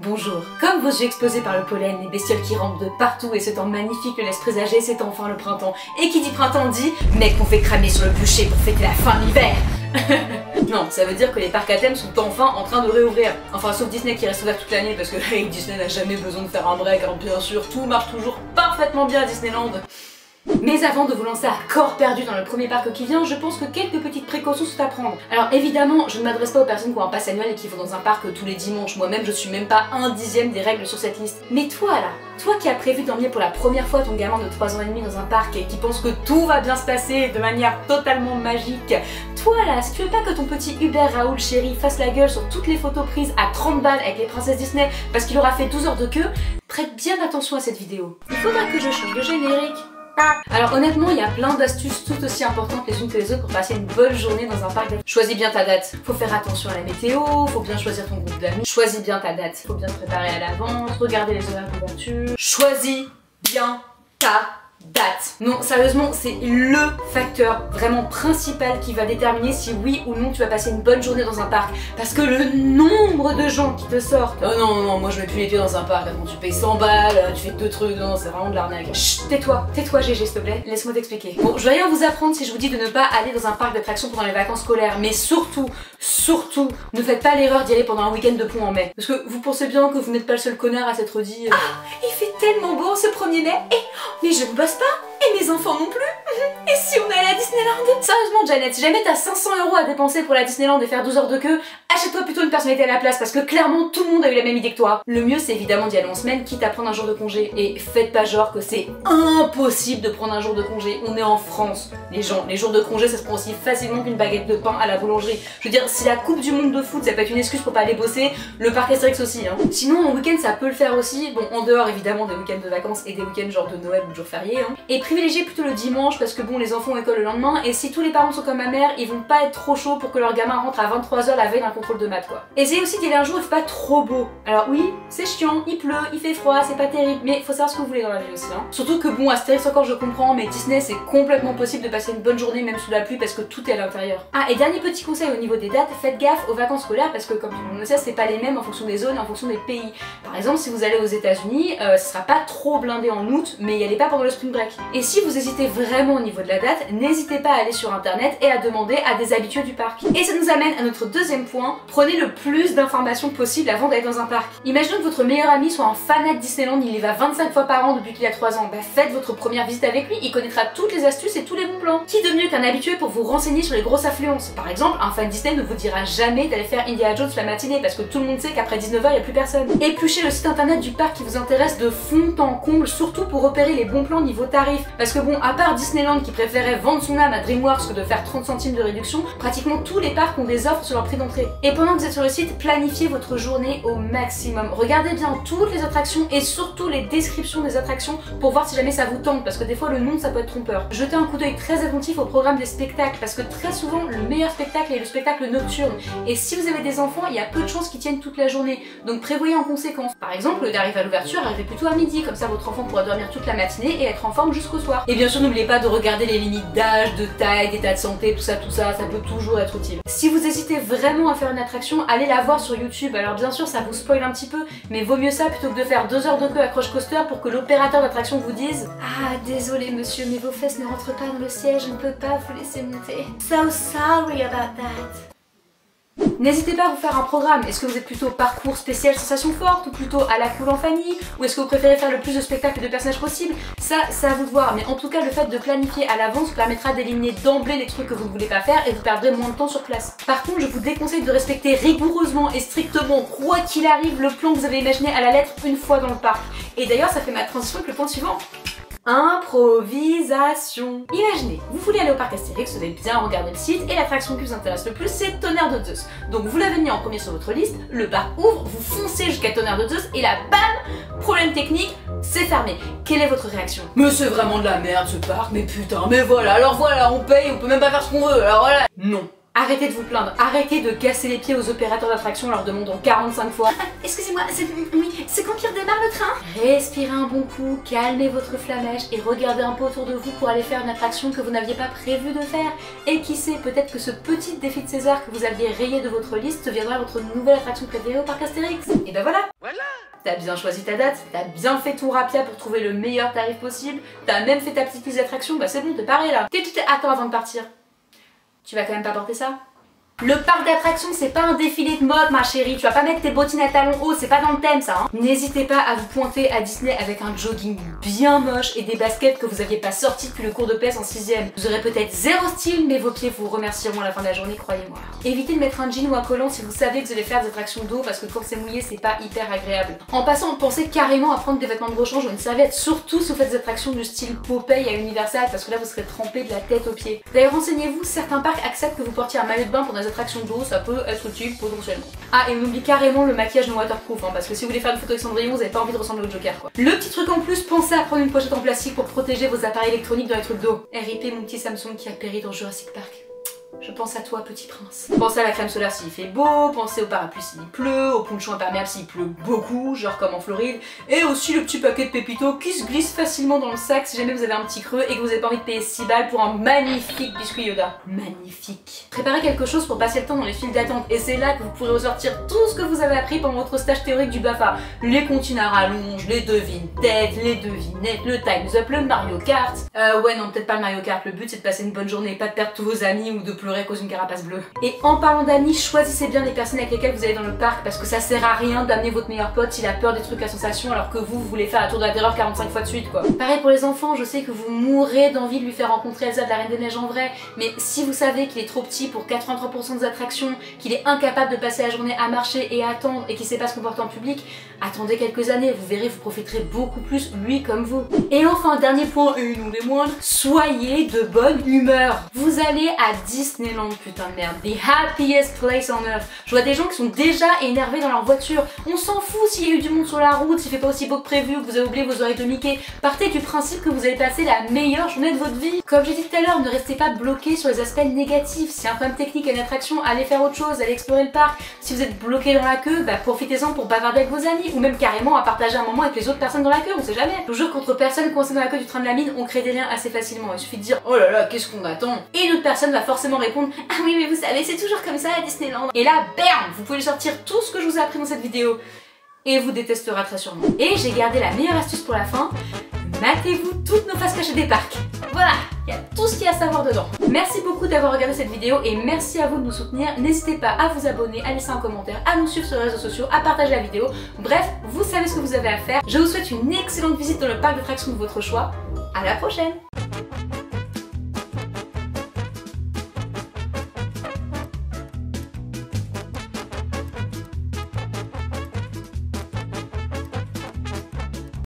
Bonjour. Comme vos yeux exposés par le pollen, les bestioles qui rampent de partout et ce temps magnifique le laisse présager, c'est enfin le printemps. Et qui dit printemps dit mec qu'on fait cramer sur le bûcher pour fêter la fin de l'hiver. Non, ça veut dire que les parcs à thème sont enfin en train de réouvrir. Enfin, sauf Disney qui reste ouvert toute l'année parce que Disney n'a jamais besoin de faire un break. Alors bien sûr, tout marche toujours parfaitement bien à Disneyland. Mais avant de vous lancer à corps perdu dans le premier parc qui vient, je pense que quelques petites précautions sont à prendre. Alors évidemment, je ne m'adresse pas aux personnes qui ont un pass annuel et qui vont dans un parc tous les dimanches. Moi-même, je suis même pas un dixième des règles sur cette liste. Mais toi là, toi qui as prévu d'emmener pour la première fois ton gamin de 3 ans et demi dans un parc et qui pense que tout va bien se passer de manière totalement magique, toi là, si tu veux pas que ton petit Hubert Raoul chéri fasse la gueule sur toutes les photos prises à 30 balles avec les princesses Disney parce qu'il aura fait 12 heures de queue, prête bien attention à cette vidéo. Il faudra que je change de générique. Alors honnêtement, il y a plein d'astuces tout aussi importantes les unes que les autres pour passer une bonne journée dans un parc. Choisis bien ta date, faut faire attention à la météo, faut bien choisir ton groupe d'amis. Choisis bien ta date, faut bien te préparer à l'avance, regarder les horaires d'ouverture. Choisis bien ta date. Non, sérieusement, c'est le facteur vraiment principal qui va déterminer si oui ou non tu vas passer une bonne journée dans un parc. Parce que le nombre de gens qui te sortent oh non, non, moi je mets plus les pieds dans un parc, attends, tu payes 100 balles, tu fais 2 trucs, non, c'est vraiment de l'arnaque. Chut, tais-toi, GG s'il te plaît, laisse-moi t'expliquer. Bon, je vais rien vous apprendre si je vous dis de ne pas aller dans un parc d'attractions pendant les vacances scolaires, mais surtout, ne faites pas l'erreur d'y aller pendant un week-end de pont en mai. Parce que vous pensez bien que vous n'êtes pas le seul connard à s'être dit ah, il fait tellement beau ce 1er mai, mais je ne bosse pas, et mes enfants non plus. Et si on allait à Disneyland? Sérieusement Janet, si jamais t'as 500 € à dépenser pour la Disneyland et faire 12 heures de queue, achète-toi plutôt une personnalité à la place parce que clairement tout le monde a eu la même idée que toi. Le mieux c'est évidemment d'y aller en semaine, quitte à prendre un jour de congé. Et faites pas genre que c'est impossible de prendre un jour de congé. On est en France, les gens. Les jours de congé ça se prend aussi facilement qu'une baguette de pain à la boulangerie. Je veux dire, si la coupe du monde de foot ça peut être une excuse pour pas aller bosser, le parc Astérix aussi hein. Sinon en week-end ça peut le faire aussi, bon en dehors évidemment des week-ends de vacances et des week-ends genre de Noël ou de jours fériés hein. Et privilégiez plutôt le dimanche parce que bon les enfants ont école le lendemain et si tous les parents sont comme ma mère, ils vont pas être trop chauds pour que leur gamin rentre à 23 h la veille d'un contrôle de maths quoi. Essayez aussi d'y aller un jour où il fait pas trop beau. Alors oui, c'est chiant, il pleut, il fait froid, c'est pas terrible, mais faut savoir ce que vous voulez dans la vie aussi hein. Surtout que bon, Astérix encore je comprends, mais Disney c'est complètement possible de passer une bonne journée même sous la pluie parce que tout est à l'intérieur. Ah et dernier petit conseil au niveau des dates, faites gaffe aux vacances scolaires parce que comme tout le monde le sait, c'est pas les mêmes en fonction des zones et en fonction des pays. Par exemple, si vous allez aux États-Unis, ce sera pas trop blindé en août, mais y allez pas pendant le spring break. Et si vous hésitez vraiment au niveau de la date, n'hésitez pas à aller sur internet et à demander à des habitués du parc. Et ça nous amène à notre deuxième point, prenez le plus d'informations possible avant d'aller dans un parc. Imaginons que votre meilleur ami soit un fanat de Disneyland, il y va 25 fois par an depuis qu'il a 3 ans, bah faites votre première visite avec lui, il connaîtra toutes les astuces et tous les bons plans. Qui de mieux qu'un habitué pour vous renseigner sur les grosses affluences? Par exemple, un fan Disney ne vous dira jamais d'aller faire Indiana Jones la matinée parce que tout le monde sait qu'après 19 h il n'y a plus personne. Épluchez le site internet du parc qui vous intéresse de fond en comble, surtout pour repérer les bons plans niveau tarif. Parce que bon, à part Disneyland qui préférait vendre son âme à DreamWorks que de faire 30 centimes de réduction, pratiquement tous les parcs ont des offres sur leur prix d'entrée. Et pendant que vous êtes sur le site, planifiez votre journée au maximum. Regardez bien toutes les attractions et surtout les descriptions des attractions pour voir si jamais ça vous tente parce que des fois le nom ça peut être trompeur. Jetez un coup d'œil très attentif au programme des spectacles parce que très souvent le meilleur spectacle est le spectacle nocturne. Et si vous avez des enfants, il y a peu de chances qu'ils tiennent toute la journée. Donc prévoyez en conséquence. Par exemple, d'arriver à l'ouverture, arrivez plutôt à midi, comme ça votre enfant pourra dormir toute la matinée et être en forme jusqu'au soir. Et bien sûr, n'oubliez pas de regarder les limites d'âge, de taille, d'état de santé, tout ça, ça peut toujours être utile. Si vous hésitez vraiment à faire une attraction, allez la voir sur YouTube. Alors bien sûr, ça vous spoil un petit peu, mais vaut mieux ça plutôt que de faire 2 heures de queue à Crush Coaster pour que l'opérateur d'attraction vous dise ah, désolé monsieur, mais vos fesses ne rentrent pas dans le siège, je ne peux pas vous laisser monter. So sorry about that. N'hésitez pas à vous faire un programme. Est-ce que vous êtes plutôt parcours spécial sensation forte ou plutôt à la cool en famille? Ou est-ce que vous préférez faire le plus de spectacles et de personnages possible? Ça, c'est à vous de voir. Mais en tout cas, le fait de planifier à l'avance vous permettra d'éliminer d'emblée les trucs que vous ne voulez pas faire et vous perdrez moins de temps sur place. Par contre, je vous déconseille de respecter rigoureusement et strictement, quoi qu'il arrive, le plan que vous avez imaginé à la lettre une fois dans le parc. Et d'ailleurs, ça fait ma transition avec le point suivant. Improvisation. Imaginez, vous voulez aller au parc Astérix, vous avez bien regardé le site et l'attraction qui vous intéresse le plus c'est Tonnerre de Zeus. Donc vous l'avez mis en premier sur votre liste, le parc ouvre, vous foncez jusqu'à Tonnerre de Zeus et là bam, problème technique, c'est fermé. Quelle est votre réaction? Mais c'est vraiment de la merde ce parc, mais putain, mais voilà, alors voilà, on paye, on peut même pas faire ce qu'on veut, alors voilà. Non. Arrêtez de vous plaindre, arrêtez de casser les pieds aux opérateurs d'attraction en leur demandant 45 fois excusez-moi, c'est quand qu'il redémarre le train? Respirez un bon coup, calmez votre flamèche et regardez un peu autour de vous pour aller faire une attraction que vous n'aviez pas prévu de faire. Et qui sait, peut-être que ce petit défi de César que vous aviez rayé de votre liste deviendra votre nouvelle attraction préférée au parc Astérix. Et ben voilà. t'as bien choisi ta date, t'as bien fait ton rapia pour trouver le meilleur tarif possible, t'as même fait ta petite liste d'attractions, bah c'est bon, t'es paré là. Attends avant de partir. Tu vas quand même pas porter ça? Le parc d'attractions, c'est pas un défilé de mode, ma chérie. Tu vas pas mettre tes bottines à talons hauts, c'est pas dans le thème, ça. Hein. N'hésitez pas à vous pointer à Disney avec un jogging bien moche et des baskets que vous aviez pas sortis depuis le cours de PS en 6ème. Vous aurez peut-être zéro style, mais vos pieds vous remercieront à la fin de la journée, croyez-moi. Évitez de mettre un jean ou un collant si vous savez que vous allez faire des attractions d'eau, parce que quand c'est mouillé, c'est pas hyper agréable. En passant, pensez carrément à prendre des vêtements de rechange ou une serviette, surtout si vous faites des attractions du style Popeye à Universal, parce que là vous serez trempé de la tête aux pieds. D'ailleurs, renseignez-vous, certains parcs acceptent que vous portiez un maillot de bain pendant des attractions d'eau, ça peut être utile potentiellement. Ah, et on oublie carrément le maquillage non waterproof, hein, parce que si vous voulez faire une photo avec Cendrillon, vous avez pas envie de ressembler au Joker quoi. Le petit truc en plus, pensez à prendre une pochette en plastique pour protéger vos appareils électroniques dans les trucs d'eau. RIP mon petit Samsung qui a péri dans Jurassic Park. Je pense à toi, petit prince. Pensez à la crème solaire s'il fait beau, pensez au parapluie s'il pleut, au poncho imperméable s'il pleut beaucoup, genre comme en Floride, et aussi le petit paquet de Pépito qui se glisse facilement dans le sac si jamais vous avez un petit creux et que vous n'avez pas envie de payer 6 balles pour un magnifique biscuit Yoda. Magnifique. Préparez quelque chose pour passer le temps dans les files d'attente, et c'est là que vous pourrez ressortir tout ce que vous avez appris pendant votre stage théorique du BAFA. Les comptines à rallonge, les devines-têtes, les devinettes, le Time's Up, le Mario Kart. Ouais non, peut-être pas le Mario Kart, le but c'est de passer une bonne journée, pas de perdre tous vos amis ou de pleurer à cause d'une carapace bleue. Et en parlant d'amis, choisissez bien les personnes avec lesquelles vous allez dans le parc, parce que ça sert à rien d'amener votre meilleur pote s'il a peur des trucs à sensation alors que vous voulez faire la tour de la terreur 45 fois de suite quoi. Pareil pour les enfants, je sais que vous mourrez d'envie de lui faire rencontrer Elsa de la Reine des Neiges en vrai, mais si vous savez qu'il est trop petit pour 83% des attractions, qu'il est incapable de passer la journée à marcher et à attendre et qu'il sait pas se comporter en public, attendez quelques années, vous verrez, vous profiterez beaucoup plus, lui comme vous. Et enfin, dernier point, et non des moindres, soyez de bonne humeur. Vous allez à Disneyland, putain de merde, the happiest place on earth. Je vois des gens qui sont déjà énervés dans leur voiture. On s'en fout s'il y a eu du monde sur la route, s'il fait pas aussi beau que prévu, que vous avez oublié vos oreilles de Mickey. Partez du principe que vous allez passer la meilleure journée de votre vie. Comme j'ai dit tout à l'heure, ne restez pas bloqué sur les aspects négatifs. Si y a un problème technique à une attraction, allez faire autre chose, allez explorer le parc. Si vous êtes bloqué dans la queue, bah profitez-en pour bavarder avec vos amis, ou même carrément à partager un moment avec les autres personnes dans la queue, on sait jamais. Je vous jure qu'entre personnes coincées dans la queue du train de la mine, on crée des liens assez facilement. Il suffit de dire oh là là, qu'est-ce qu'on attend, et une autre personne va forcément répondre ah oui mais vous savez c'est toujours comme ça à Disneyland. Et là bam, vous pouvez sortir tout ce que je vous ai appris dans cette vidéo et vous détesterez très sûrement. Et j'ai gardé la meilleure astuce pour la fin. Matez-vous toutes nos faces cachées des parcs. Voilà, il y a tout ce qu'il y a à savoir dedans. Merci beaucoup d'avoir regardé cette vidéo et merci à vous de nous soutenir. N'hésitez pas à vous abonner, à laisser un commentaire, à nous suivre sur les réseaux sociaux, à partager la vidéo. Bref, vous savez ce que vous avez à faire. Je vous souhaite une excellente visite dans le parc d'attractions de votre choix. À la prochaine!